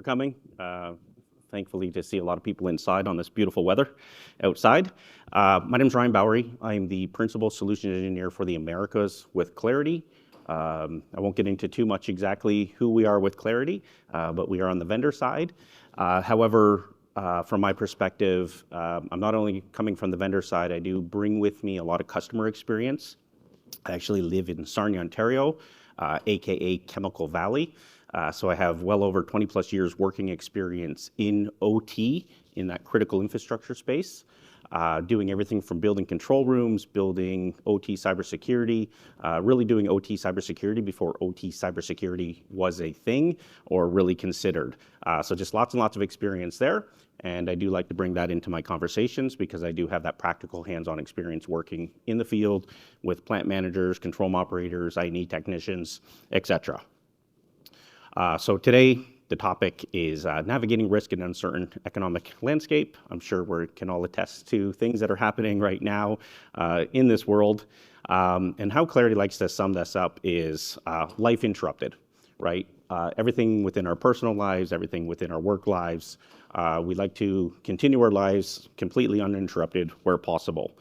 for coming. Thankfully to see a lot of people inside on this beautiful weather outside. My name is Ryan Bowery. I'm the Principal Solution Engineer for the Americas with Claroty. I won't get into too much exactly who we are with Claroty, but we are on the vendor side. However, from my perspective, I'm not only coming from the vendor side, I do bring with me a lot of customer experience. I actually live in Sarnia, Ontario, aka Chemical Valley. So I have well over 20 plus years working experience in OT, in that critical infrastructure space, doing everything from building control rooms, building OT cybersecurity, really doing OT cybersecurity before OT cybersecurity was a thing or really considered. So just lots and lots of experience there. And I do like to bring that into my conversations because I do have that practical hands-on experience working in the field with plant managers, control room operators, I&E technicians, etc. So today, the topic is navigating risk in an uncertain economic landscape. I'm sure we can all attest to things that are happening right now in this world. And how Claroty likes to sum this up is life interrupted, right? Everything within our personal lives, everything within our work lives. We like to continue our lives completely uninterrupted where possible.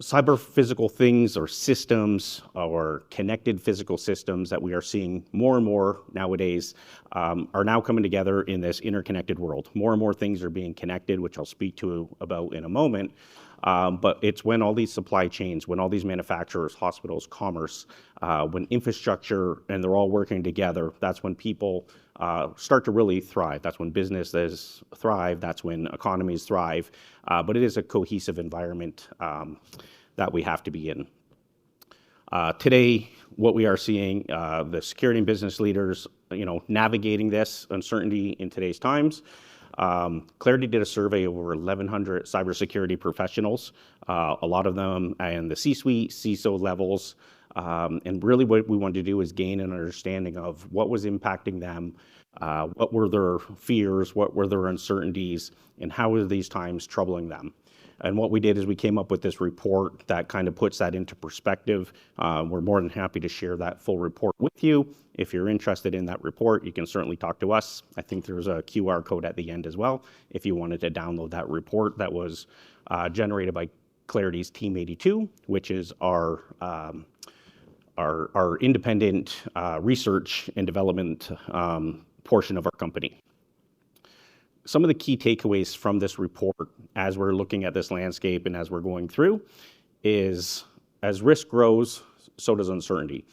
Cyber physical things or systems or connected physical systems that we are seeing more and more nowadays are now coming together in this interconnected world. More and more things are being connected, which I'll speak to about in a moment. But it's when all these supply chains, when all these manufacturers, hospitals, commerce, when infrastructure, and they're all working together, that's when people start to really thrive. That's when businesses thrive. That's when economies thrive. But it is a cohesive environment that we have to be in. Today, what we are seeing, the security and business leaders, navigating this uncertainty in today's times. Claroty did a survey of over 1,100 cybersecurity professionals, a lot of them in the C-suite, CISO levels, and really what we wanted to do is gain an understanding of what was impacting them, what were their fears, what were their uncertainties, and how were these times troubling them. And what we did is we came up with this report that kind of puts that into perspective. We're more than happy to share that full report with you. If you're interested in that report, you can certainly talk to us. I think there's a QR code at the end as well if you wanted to download that report that was generated by Claroty's Team 82, which is our independent research and development portion of our company. Some of the key takeaways from this report as we're looking at this landscape and as we're going through is as risk grows, so does uncertainty.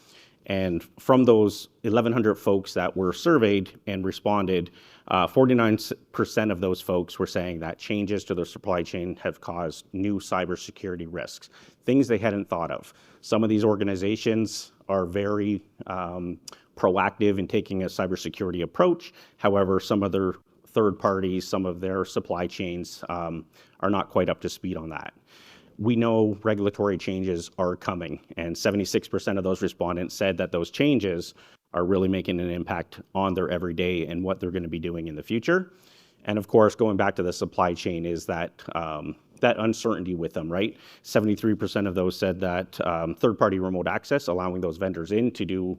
And from those 1,100 folks that were surveyed and responded, 49% of those folks were saying that changes to their supply chain have caused new cybersecurity risks, things they hadn't thought of. Some of these organizations are very proactive in taking a cybersecurity approach. However, some of their third parties, some of their supply chains are not quite up to speed on that. We know regulatory changes are coming, and 76% of those respondents said that those changes are really making an impact on their everyday and what they're going to be doing in the future. And of course, going back to the supply chain is that that uncertainty with them, right? 73% of those said that third-party remote access, allowing those vendors in to do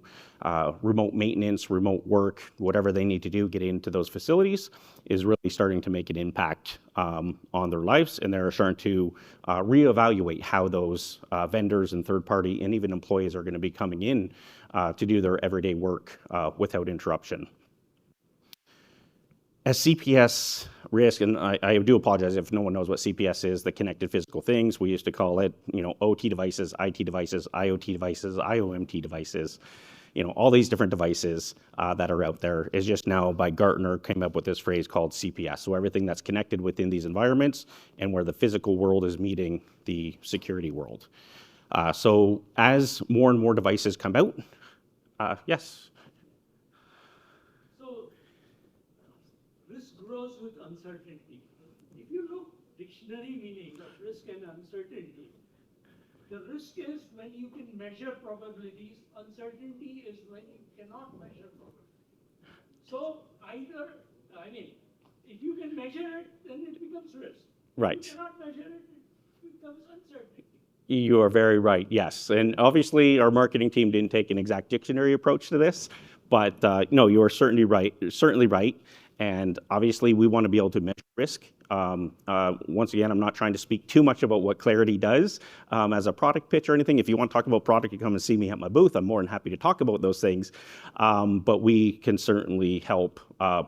remote maintenance, remote work, whatever they need to do, get into those facilities, is really starting to make an impact on their lives. And they're starting to reevaluate how those vendors and third-party and even employees are going to be coming in to do their everyday work without interruption. As CPS risk, and I do apologize if no one knows what CPS is, the connected physical things. We used to call it, OT devices, IT devices, IoT devices, IOMT devices, all these different devices that are out there is just now by Gartner came up with this phrase called CPS. So everything that's connected within these environments and where the physical world is meeting the security world. So as more and more devices come out, yes. Grows with uncertainty. If you look dictionary meaning of risk and uncertainty, the risk is when you can measure probabilities, uncertainty is when you cannot measure probabilities. So if you can measure it, then it becomes risk. Right. If you cannot measure it, it becomes uncertainty. You are very right, yes. And obviously our marketing team didn't take an exact dictionary approach to this, but no, you are certainly right. And obviously, we want to be able to measure risk. Once again, I'm not trying to speak too much about what Claroty does as a product pitch or anything. If you want to talk about product, you come and see me at my booth. I'm more than happy to talk about those things. But we can certainly help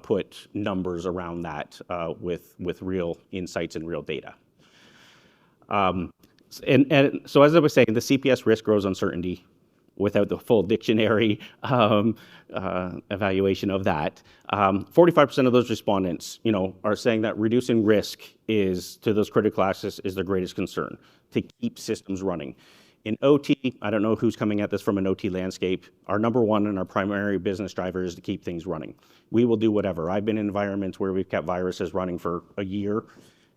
put numbers around that with real insights and real data. And so as I was saying, the CPS risk grows uncertainty without the full dictionary evaluation of that. 45% of those respondents, are saying that reducing risk is, to those critical classes, is their greatest concern, to keep systems running. In OT, I don't know who's coming at this from an OT landscape. Our number one and our primary business driver is to keep things running. We will do whatever. I've been in environments where we've kept viruses running for a year.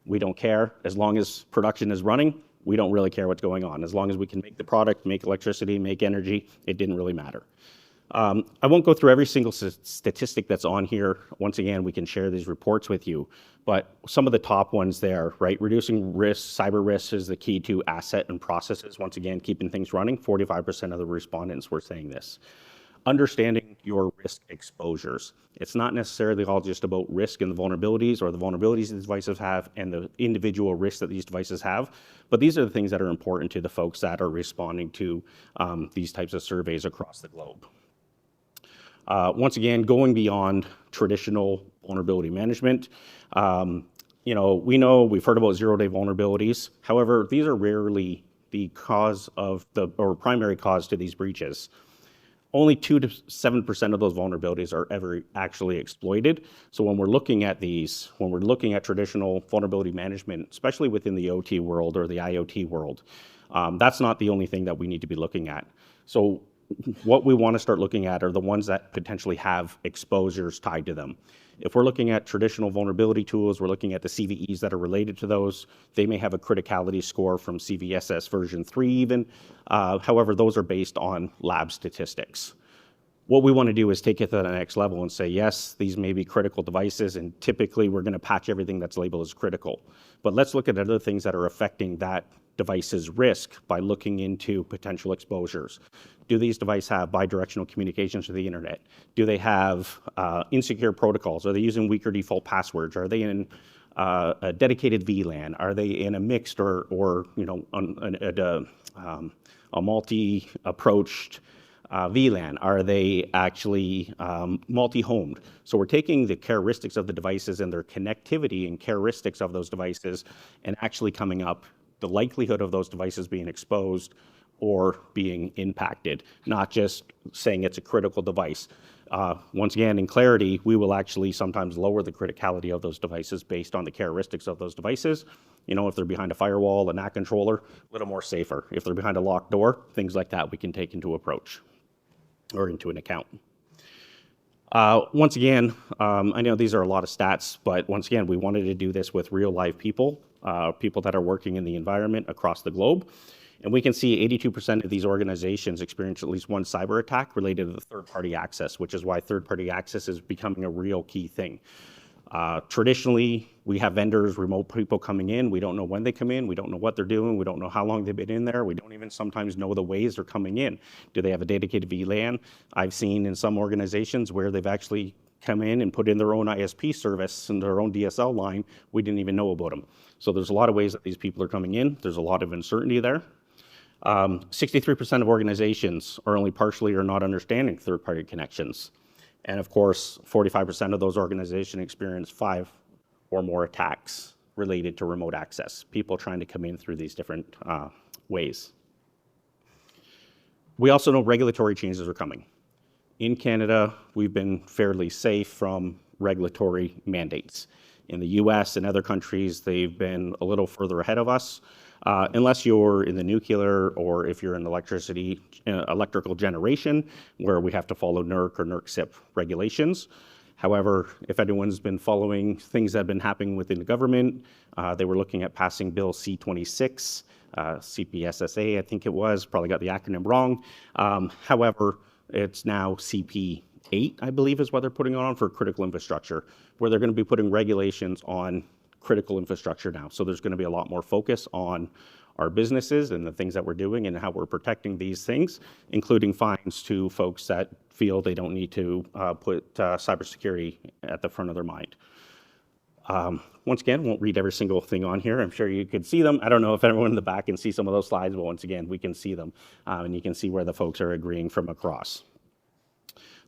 We don't care. As long as production is running, we don't really care what's going on. As long as we can make the product, make electricity, make energy, it didn't really matter. I won't go through every single statistic that's on here. Once again, we can share these reports with you, but some of the top ones there, right? Reducing risk, cyber risk is the key to asset and processes. Once again, keeping things running. 45% of the respondents were saying this. Understanding your risk exposures. It's not necessarily all just about risk and the vulnerabilities or the vulnerabilities these devices have and the individual risks that these devices have, but these are the things that are important to the folks that are responding to these types of surveys across the globe. Once again, going beyond traditional vulnerability management, we've heard about zero-day vulnerabilities. However, these are rarely the cause of or primary cause to these breaches. Only 2 to 7% of those vulnerabilities are ever actually exploited. So when we're looking at these, when we're looking at traditional vulnerability management, especially within the OT world or the IoT world, that's not the only thing that we need to be looking at. So what we want to start looking at are the ones that potentially have exposures tied to them. If we're looking at traditional vulnerability tools, we're looking at the CVEs that are related to those. They may have a criticality score from CVSS version 3 even. However, those are based on lab statistics. What we want to do is take it to the next level and say, yes, these may be critical devices, and typically we're going to patch everything that's labeled as critical. But let's look at other things that are affecting that device's risk by looking into potential exposures. Do these devices have bidirectional communications to the internet? Do they have insecure protocols? Are they using weaker default passwords? Are they in a dedicated VLAN? Are they in a mixed or a multi-approached VLAN? Are they actually multi-homed? So we're taking the characteristics of the devices and their connectivity and characteristics of those devices and actually coming up the likelihood of those devices being exposed or being impacted, not just saying it's a critical device. Once again, in Claroty, we will actually sometimes lower the criticality of those devices based on the characteristics of those devices. If they're behind a firewall, a NAC controller, a little more safer. If they're behind a locked door, things like that we can take into approach or into an account. Once again, I know these are a lot of stats, but once again, we wanted to do this with real live people, people that are working in the environment across the globe. And we can see 82% of these organizations experience at least one cyber attack related to the third-party access, which is why third-party access is becoming a real key thing. Traditionally, we have vendors, remote people coming in. We don't know when they come in. We don't know what they're doing. We don't know how long they've been in there. We don't even sometimes know the ways they're coming in. Do they have a dedicated VLAN? I've seen in some organizations where they've actually come in and put in their own ISP service and their own DSL line. We didn't even know about them. So there's a lot of ways that these people are coming in. There's a lot of uncertainty there. 63% of organizations are only partially or not understanding third-party connections. And of course, 45% of those organizations experience 5 or more attacks related to remote access, people trying to come in through these different ways. We also know regulatory changes are coming. In Canada, we've been fairly safe from regulatory mandates. In the US and other countries, they've been a little further ahead of us. Unless you're in the nuclear or if you're in electrical generation, where we have to follow NERC or NERC-CIP regulations. However, if anyone's been following things that have been happening within the government, they were looking at passing Bill C-26, CPSSA, I think it was, probably got the acronym wrong. However, it's now CP8, I believe is what they're putting on for critical infrastructure, where they're going to be putting regulations on critical infrastructure now. So there's going to be a lot more focus on our businesses and the things that we're doing and how we're protecting these things, including fines to folks that feel they don't need to put cybersecurity at the front of their mind. Once again, won't read every single thing on here. I'm sure you could see them. I don't know if everyone in the back can see some of those slides, but once again, we can see them, and you can see where the folks are agreeing from across.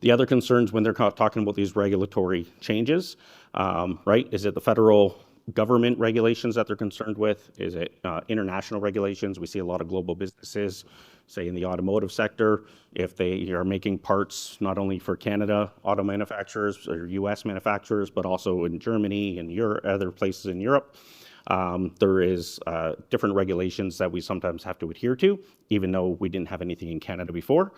The other concerns when they're talking about these regulatory changes, right? Is it the federal government regulations that they're concerned with? Is it international regulations? We see a lot of global businesses, say in the automotive sector, if they are making parts not only for Canada auto manufacturers or US manufacturers, but also in Germany and other places in Europe. There is different regulations that we sometimes have to adhere to, even though we didn't have anything in Canada before.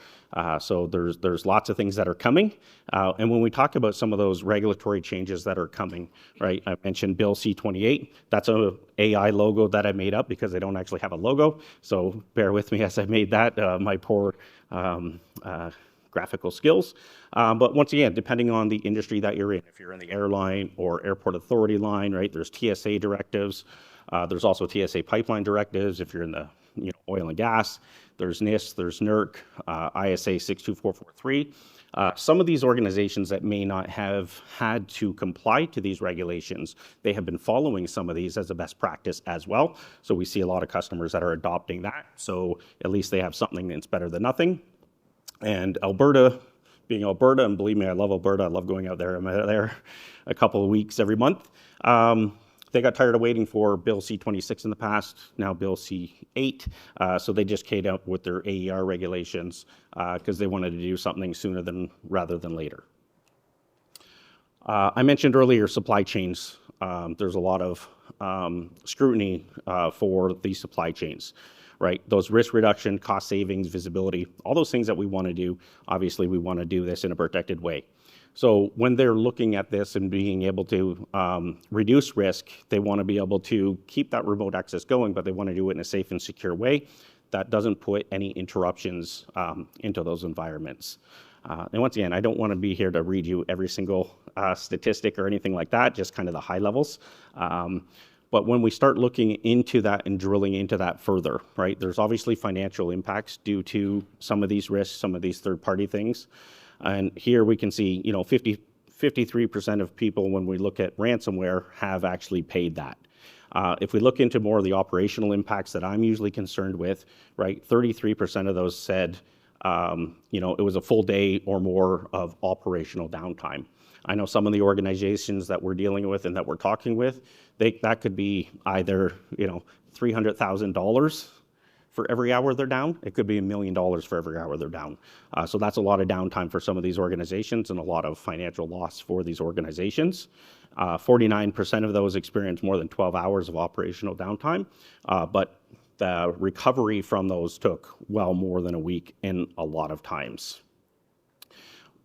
So there's lots of things that are coming. And when we talk about some of those regulatory changes that are coming, right, I mentioned Bill C-28. That's a AI logo that I made up because I don't actually have a logo. So bear with me as I made that, my poor graphical skills. But once again, depending on the industry that you're in, if you're in the airline or airport authority line, right, there's TSA directives. There's also TSA pipeline directives. If you're in the oil and gas, there's NIST, there's NERC, ISA 62443. Some of these organizations that may not have had to comply to these regulations, they have been following some of these as a best practice as well. So we see a lot of customers that are adopting that. So at least they have something that's better than nothing. And Alberta, being Alberta, and believe me, I love Alberta. I love going out there. I'm out there a couple of weeks every month. They got tired of waiting for Bill C-26 in the past, now Bill C-8. So they just came out with their AER regulations because they wanted to do something sooner rather than later. I mentioned earlier supply chains. There's a lot of scrutiny for these supply chains. Right, those risk reduction, cost savings, visibility, all those things that we want to do, obviously we want to do this in a protected way. So when they're looking at this and being able to reduce risk, they want to be able to keep that remote access going, but they want to do it in a safe and secure way that doesn't put any interruptions into those environments. And once again, I don't want to be here to read you every single statistic or anything like that, just kind of the high levels. But when we start looking into that and drilling into that further, right, there's obviously financial impacts due to some of these risks, some of these third-party things. And here we can see, 53% of people, when we look at ransomware, have actually paid that. If we look into more of the operational impacts that I'm usually concerned with, right, 33% of those said, it was a full day or more of operational downtime. I know some of the organizations that we're dealing with and that we're talking with, that could be either, $300,000 for every hour they're down. It could be $1 million for every hour they're down. So that's a lot of downtime for some of these organizations and a lot of financial loss for these organizations. 49% of those experience more than 12 hours of operational downtime, but the recovery from those took well more than a week in a lot of times.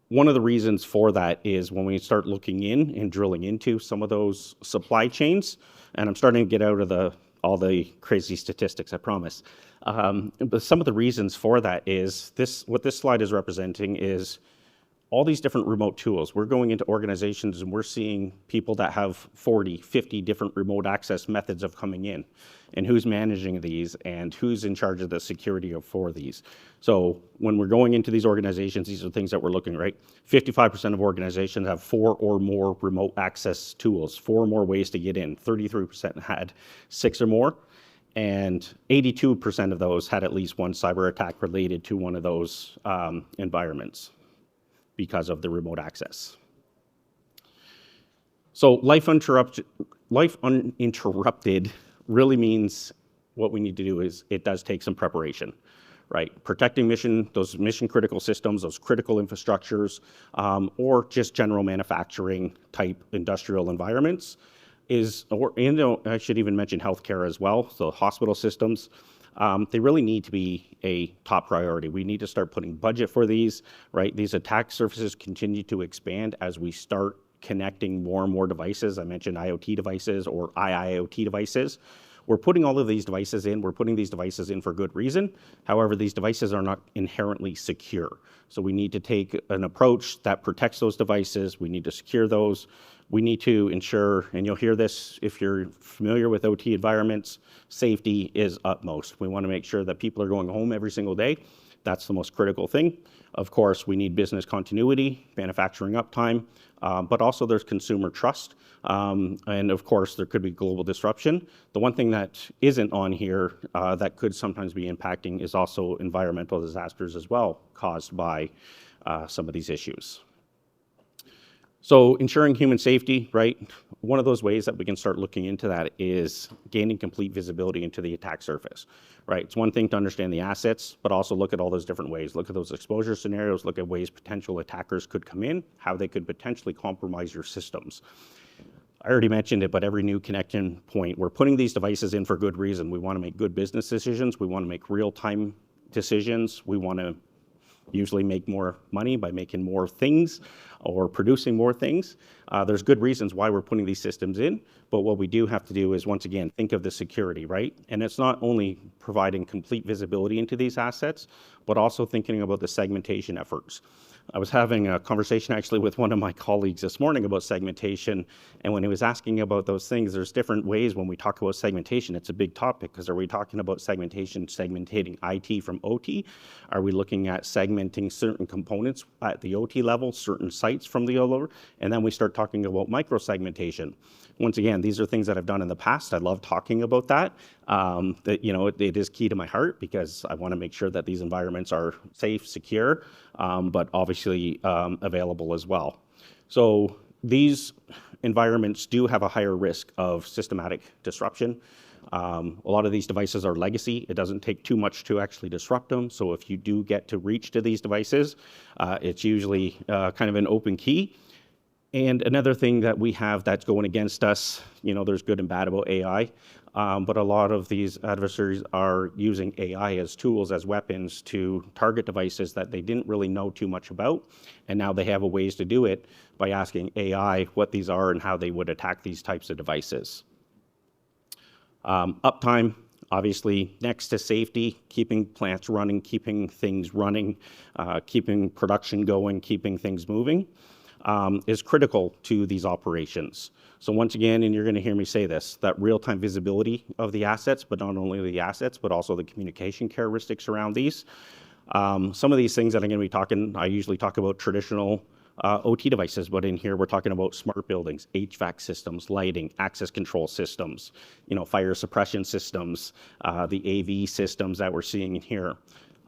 One of the reasons for that is when we start looking in and drilling into some of those supply chains, and I'm starting to get out of all the crazy statistics, I promise. But some of the reasons for that is what this slide is representing is all these different remote tools. We're going into organizations and we're seeing people that have 40, 50 different remote access methods of coming in, and who's managing these and who's in charge of the security for these. So when we're going into these organizations, these are things that we're looking, right? 55% of organizations have 4 or more remote access tools, 4 or more ways to get in. 33% had 6 or more. And 82% of those had at least one cyber attack related to one of those environments because of the remote access. So life uninterrupted really means what we need to do is it does take some preparation, right? Protecting those mission critical systems, those critical infrastructures, or just general manufacturing type industrial environments I should even mention healthcare as well. So hospital systems, they really need to be a top priority. We need to start putting budget for these, right? These attack surfaces continue to expand as we start connecting more and more devices. I mentioned IoT devices or IIoT devices. we're putting all of these devices in. We're putting these devices in for good reason. However, these devices are not inherently secure. So we need to take an approach that protects those devices. We need to secure those. We need to ensure, and you'll hear this if you're familiar with OT environments, safety is utmost. We want to make sure that people are going home every single day. That's the most critical thing. Of course, we need business continuity, manufacturing uptime, but also there's consumer trust. And of course, there could be global disruption. The one thing that isn't on here that could sometimes be impacting is also environmental disasters as well, caused by some of these issues. So ensuring human safety, right? One of those ways that we can start looking into that is gaining complete visibility into the attack surface, right? It's one thing to understand the assets, but also look at all those different ways. Look at those exposure scenarios, look at ways potential attackers could come in, how they could potentially compromise your systems. I already mentioned it, but every new connection point, we're putting these devices in for good reason. We want to make good business decisions. We want to make real-time decisions. We want to usually make more money by making more things or producing more things. There's good reasons why we're putting these systems in, but what we do have to do is, once again, think of the security, right? And it's not only providing complete visibility into these assets, but also thinking about the segmentation efforts. I was having a conversation actually with one of my colleagues this morning about segmentation, and when he was asking about those things, there's different ways when we talk about segmentation. It's a big topic, because are we talking about segmentation, segmentating IT from OT? Are we looking at segmenting certain components at the OT level, certain sites from the lower? And then we start talking about micro-segmentation. Once again, these are things that I've done in the past. I love talking about that. It is key to my heart, because I want to make sure that these environments are safe, secure, but obviously available as well. So these environments do have a higher risk of systematic disruption. A lot of these devices are legacy. It doesn't take too much to actually disrupt them. So if you do get to reach to these devices, it's usually kind of an open key. And another thing that we have that's going against us, there's good and bad about AI, but a lot of these adversaries are using AI as tools, as weapons to target devices that they didn't really know too much about. And now they have a ways to do it by asking AI what these are and how they would attack these types of devices. Uptime, obviously, next to safety, keeping plants running, keeping things running, keeping production going, keeping things moving. Is critical to these operations. So once again, and you're going to hear me say this, that real-time visibility of the assets, but not only the assets, but also the communication characteristics around these. Some of these things that I'm going to be talking, I usually talk about traditional OT devices, but in here we're talking about smart buildings, HVAC systems, lighting, access control systems, fire suppression systems, the AV systems that we're seeing in here.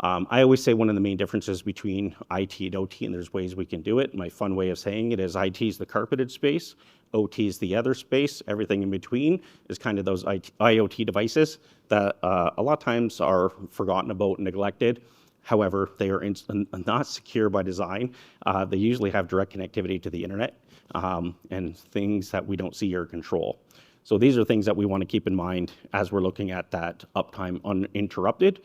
I always say one of the main differences between IT and OT, and there's ways we can do it. My fun way of saying it is IT is the carpeted space, OT is the other space. Everything in between is kind of those IoT devices that a lot of times are forgotten about and neglected. However, they are not secure by design. They usually have direct connectivity to the internet and things that we don't see or control. So these are things that we want to keep in mind as we're looking at that uptime uninterrupted.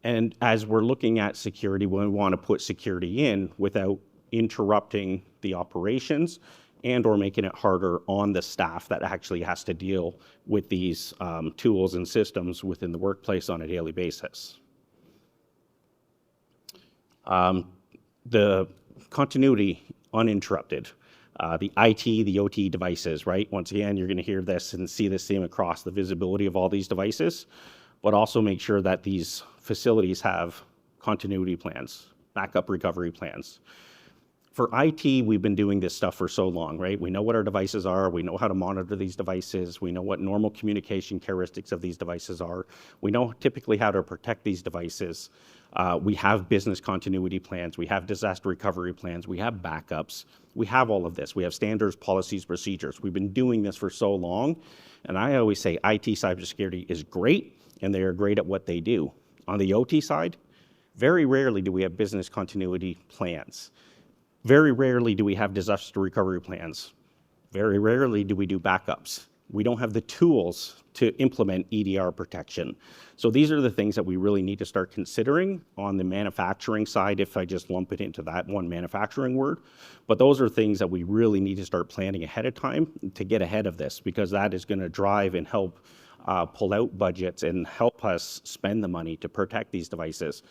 And as we're looking at security, we want to put security in without interrupting the operations and or making it harder on the staff that actually has to deal with these tools and systems within the workplace on a daily basis. The continuity uninterrupted. The IT, the OT devices, right? Once again, you're going to hear this and see this theme across the visibility of all these devices, but also make sure that these facilities have continuity plans, backup recovery plans. For IT, we've been doing this stuff for so long, right? We know what our devices are. We know how to monitor these devices. We know what normal communication characteristics of these devices are. We know typically how to protect these devices. We have business continuity plans. We have disaster recovery plans. We have backups. We have all of this. We have standards, policies, procedures. We've been doing this for so long. And I always say IT cybersecurity is great, and they are great at what they do. On the OT side, very rarely do we have business continuity plans. Very rarely do we have disaster recovery plans. Very rarely do we do backups. We don't have the tools to implement EDR protection. So these are the things that we really need to start considering on the manufacturing side, if I just lump it into that one manufacturing word. But those are things that we really need to start planning ahead of time to get ahead of this, because that is going to drive and help pull out budgets and help us spend the money to protect these devices.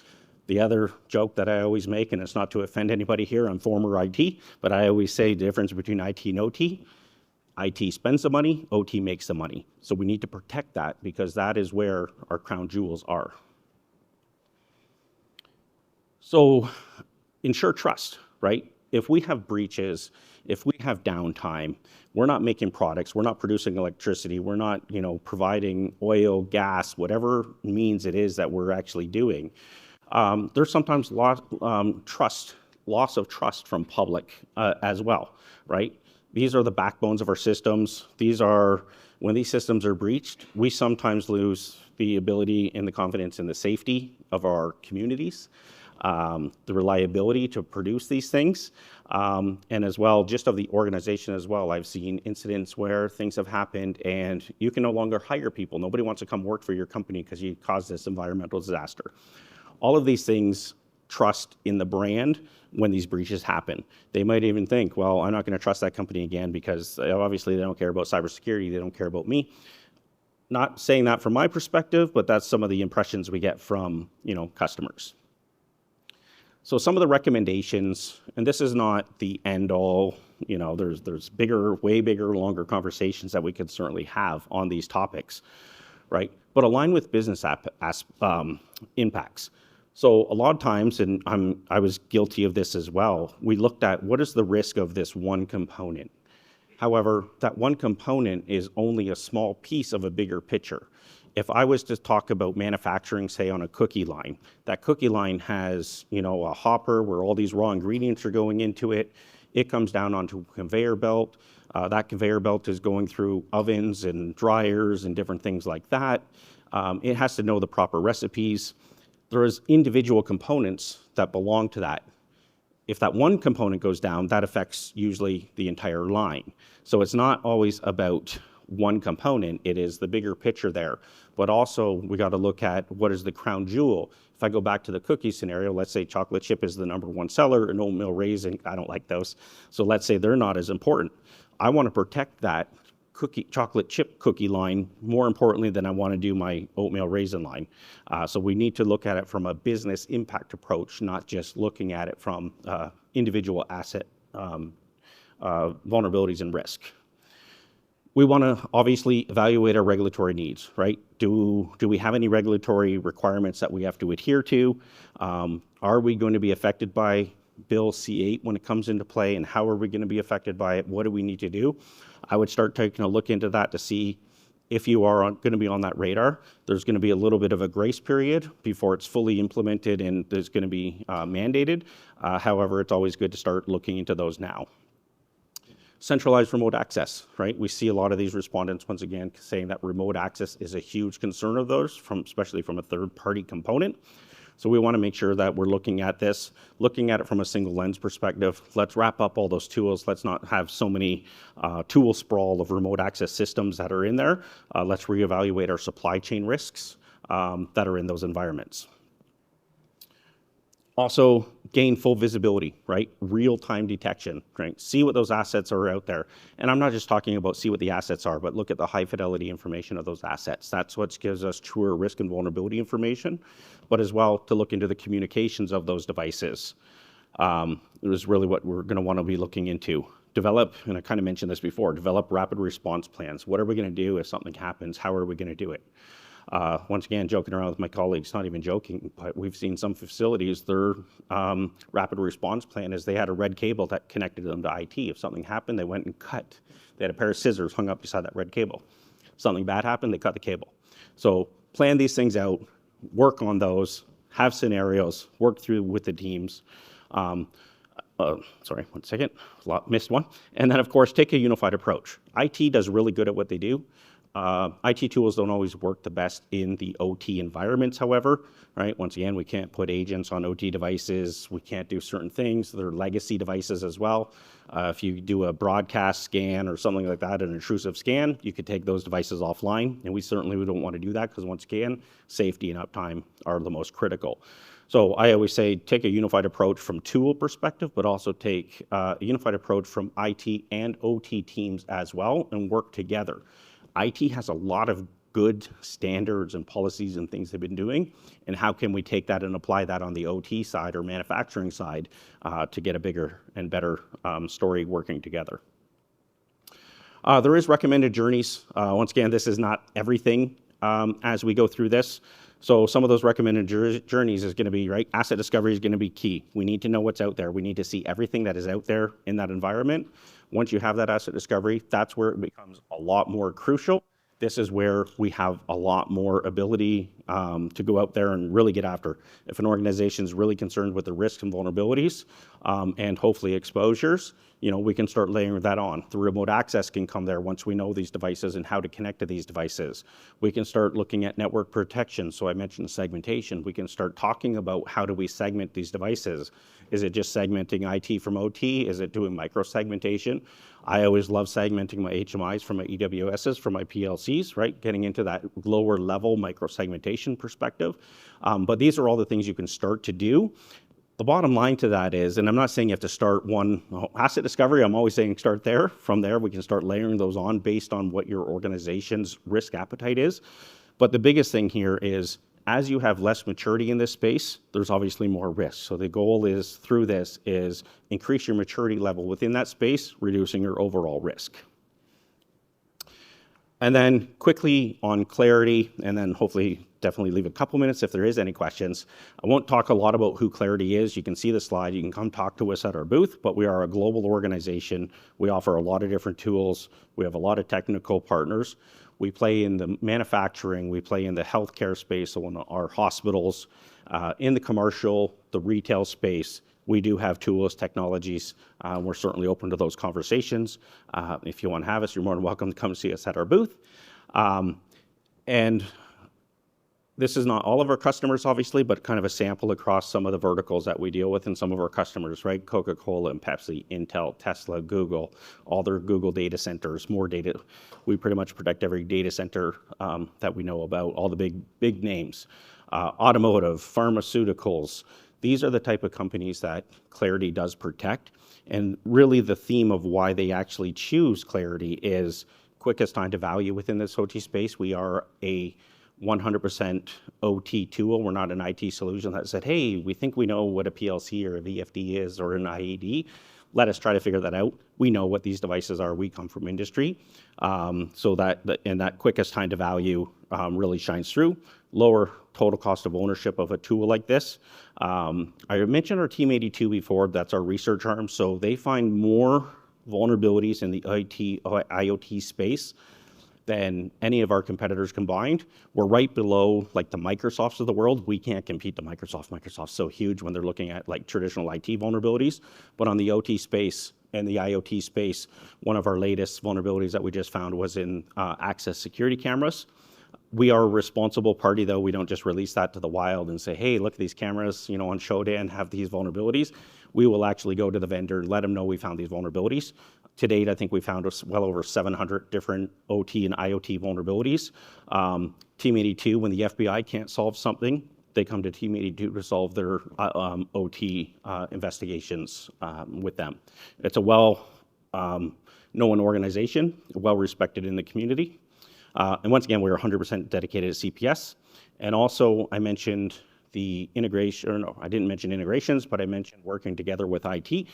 The other joke that I always make, and it's not to offend anybody here, I'm former IT, but I always say the difference between IT and OT, IT spends the money, OT makes the money. So we need to protect that because that is where our crown jewels are. So ensure trust, right? If we have breaches, if we have downtime, we're not making products, we're not producing electricity, we're not, providing oil, gas, whatever means it is that we're actually doing. There's sometimes loss of trust from public as well, right? These are the backbones of our systems. When these systems are breached, we sometimes lose the ability and the confidence in the safety of our communities, the reliability to produce these things, and as well, just of the organization as well. I've seen incidents where things have happened and you can no longer hire people. Nobody wants to come work for your company because you caused this environmental disaster. All of these things, trust in the brand when these breaches happen. They might even think, well, I'm not going to trust that company again because obviously they don't care about cybersecurity, they don't care about me. Not saying that from my perspective, but that's some of the impressions we get from, customers. So some of the recommendations, and this is not the end all, there's bigger, way bigger, longer conversations that we could certainly have on these topics, right? But align with business impacts. So a lot of times, and I was guilty of this as well, we looked at what is the risk of this one component. However, that one component is only a small piece of a bigger picture. If I was to talk about manufacturing, say on a cookie line, that cookie line has, a hopper where all these raw ingredients are going into it. It comes down onto a conveyor belt. That conveyor belt is going through ovens and dryers and different things like that. It has to know the proper recipes. There's individual components that belong to that. If that one component goes down, that affects usually the entire line. So it's not always about one component, it is the bigger picture there. But also we got to look at what is the crown jewel. If I go back to the cookie scenario, let's say chocolate chip is the #1 seller and oatmeal raisin, I don't like those. So let's say they're not as important. I want to protect that chocolate chip cookie line more importantly than I want to do my oatmeal raisin line. So we need to look at it from a business impact approach, not just looking at it from individual asset vulnerabilities and risk. We want to obviously evaluate our regulatory needs, right? Do we have any regulatory requirements that we have to adhere to? Are we going to be affected by Bill C-8 when it comes into play, and how are we going to be affected by it? What do we need to do? I would start taking a look into that to see if you are going to be on that radar. There's going to be a little bit of a grace period before it's fully implemented and there's going to be mandated. However, it's always good to start looking into those now. Centralized remote access, right? We see a lot of these respondents, once again, saying that remote access is a huge concern of those, especially from a third-party component. So we want to make sure that we're looking at this, looking at it from a single lens perspective. Let's wrap up all those tools. Let's not have so many tool sprawl of remote access systems that are in there. Let's reevaluate our supply chain risks that are in those environments. Also, gain full visibility, right? Real-time detection, right? See what those assets are out there. And I'm not just talking about see what the assets are, but look at the high-fidelity information of those assets. That's what gives us truer risk and vulnerability information, but as well to look into the communications of those devices. Is really what we're going to want to be looking into. Develop, and I kind of mentioned this before, develop rapid response plans. What are we going to do if something happens? How are we going to do it? Once again, joking around with my colleagues, not even joking, but we've seen some facilities, their rapid response plan is they had a red cable that connected them to IT. If something happened, they went and cut. They had a pair of scissors hung up beside that red cable. Something bad happened, they cut the cable. So plan these things out, work on those, have scenarios, work through with the teams. Sorry, one second, missed one. And then of course, take a unified approach. IT does really good at what they do. IT tools don't always work the best in the OT environments, however, right? Once again, we can't put agents on OT devices. We can't do certain things. They're legacy devices as well. If you do a broadcast scan or something like that, an intrusive scan, you could take those devices offline. And we certainly don't want to do that because once again, safety and uptime are the most critical. So I always say take a unified approach from tool perspective, but also take a unified approach from IT and OT teams as well and work together. IT has a lot of good standards and policies and things they've been doing, and how can we take that and apply that on the OT side or manufacturing side to get a bigger and better story working together. There is recommended journeys. Once again, this is not everything as we go through this. So some of those recommended journeys is going to be, right, asset discovery is going to be key. We need to know what's out there. We need to see everything that is out there in that environment. Once you have that asset discovery, that's where it becomes a lot more crucial. This is where we have a lot more ability to go out there and really get after. If an organization is really concerned with the risks and vulnerabilities and hopefully exposures, we can start layering that on. The remote access can come there once we know these devices and how to connect to these devices. We can start looking at network protection. So I mentioned segmentation. We can start talking about how do we segment these devices. Is it just segmenting IT from OT? Is it doing micro-segmentation? I always love segmenting my HMIs from my EWSs, from my PLCs, right? Getting into that lower level micro-segmentation perspective. But these are all the things you can start to do. The bottom line to that is, and I'm not saying you have to start one asset discovery, I'm always saying start there. From there, we can start layering those on based on what your organization's risk appetite is. But the biggest thing here is, as you have less maturity in this space, there's obviously more risk. So the goal is, through this, is increase your maturity level within that space, reducing your overall risk. And then quickly on Claroty, and then hopefully definitely leave a couple minutes if there is any questions. I won't talk a lot about who Claroty is. You can see the slide. You can come talk to us at our booth, but we are a global organization. We offer a lot of different tools. We have a lot of technical partners. We play in the manufacturing. We play in the healthcare space, so in our hospitals, in the commercial, the retail space. We do have tools, technologies. We're certainly open to those conversations. If you want to have us, you're more than welcome to come see us at our booth. And this is not all of our customers, obviously, but kind of a sample across some of the verticals that we deal with and some of our customers, right? Coca-Cola and Pepsi, Intel, Tesla, Google, all their Google data centers, more data. We pretty much protect every data center that we know about, all the big names. Automotive, pharmaceuticals. These are the type of companies that Claroty does protect. And really the theme of why they actually choose Claroty is quickest time to value within this OT space. We are a 100% OT tool. We're not an IT solution that said, hey, we think we know what a PLC or a VFD is or an IED. Let us try to figure that out. We know what these devices are. We come from industry. So that quickest time to value really shines through. Lower total cost of ownership of a tool like this. I mentioned our Team 82 before. That's our research arm. So they find more vulnerabilities in the IoT space than any of our competitors combined. We're right below like the Microsofts of the world. We can't compete to Microsoft. Microsoft's so huge when they're looking at like traditional IT vulnerabilities. But on the OT space and the IoT space, one of our latest vulnerabilities that we just found was in access security cameras. We are a responsible party, though. We don't just release that to the wild and say, hey, look at these cameras, on Shodan have these vulnerabilities. We will actually go to the vendor, let them know we found these vulnerabilities. To date, I think we found well over 700 different OT and IoT vulnerabilities. Team 82, when the FBI can't solve something, they come to Team 82 to solve their OT investigations with them. It's a well-known organization, well-respected in the community. And once again, we're 100% dedicated to CPS. And also, I mentioned the integration, or no, I didn't mention integrations, but I mentioned working together with IT.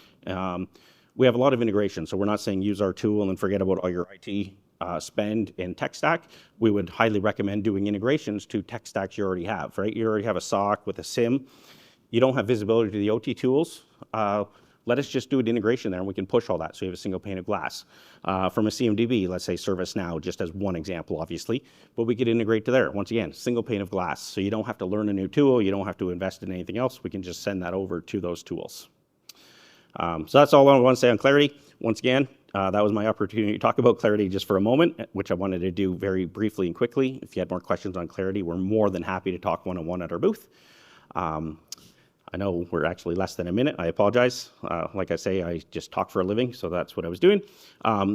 We have a lot of integration, so we're not saying use our tool and forget about all your IT spend in tech stack. We would highly recommend doing integrations to tech stacks you already have, right? You already have a SOC with a SIM. You don't have visibility to the OT tools. Let us just do an integration there and we can push all that so you have a single pane of glass. From a CMDB, let's say ServiceNow, just as one example, obviously, but we could integrate to there. Once again, single pane of glass. So you don't have to learn a new tool, you don't have to invest in anything else. We can just send that over to those tools. So that's all I want to say on Claroty. Once again, that was my opportunity to talk about Claroty just for a moment, which I wanted to do very briefly and quickly. If you had more questions on Claroty, we're more than happy to talk one-on-one at our booth. I know we're actually less than a minute. I apologize. Like I say, I just talk for a living, so that's what I was doing.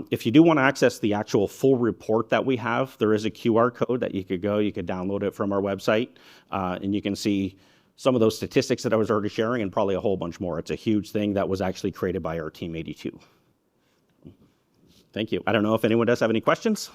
If you do want to access the actual full report that we have, there is a QR code that you could download it from our website, and you can see some of those statistics that I was already sharing and probably a whole bunch more. It's a huge thing that was actually created by our Team 82. Thank you. I don't know if anyone does have any questions.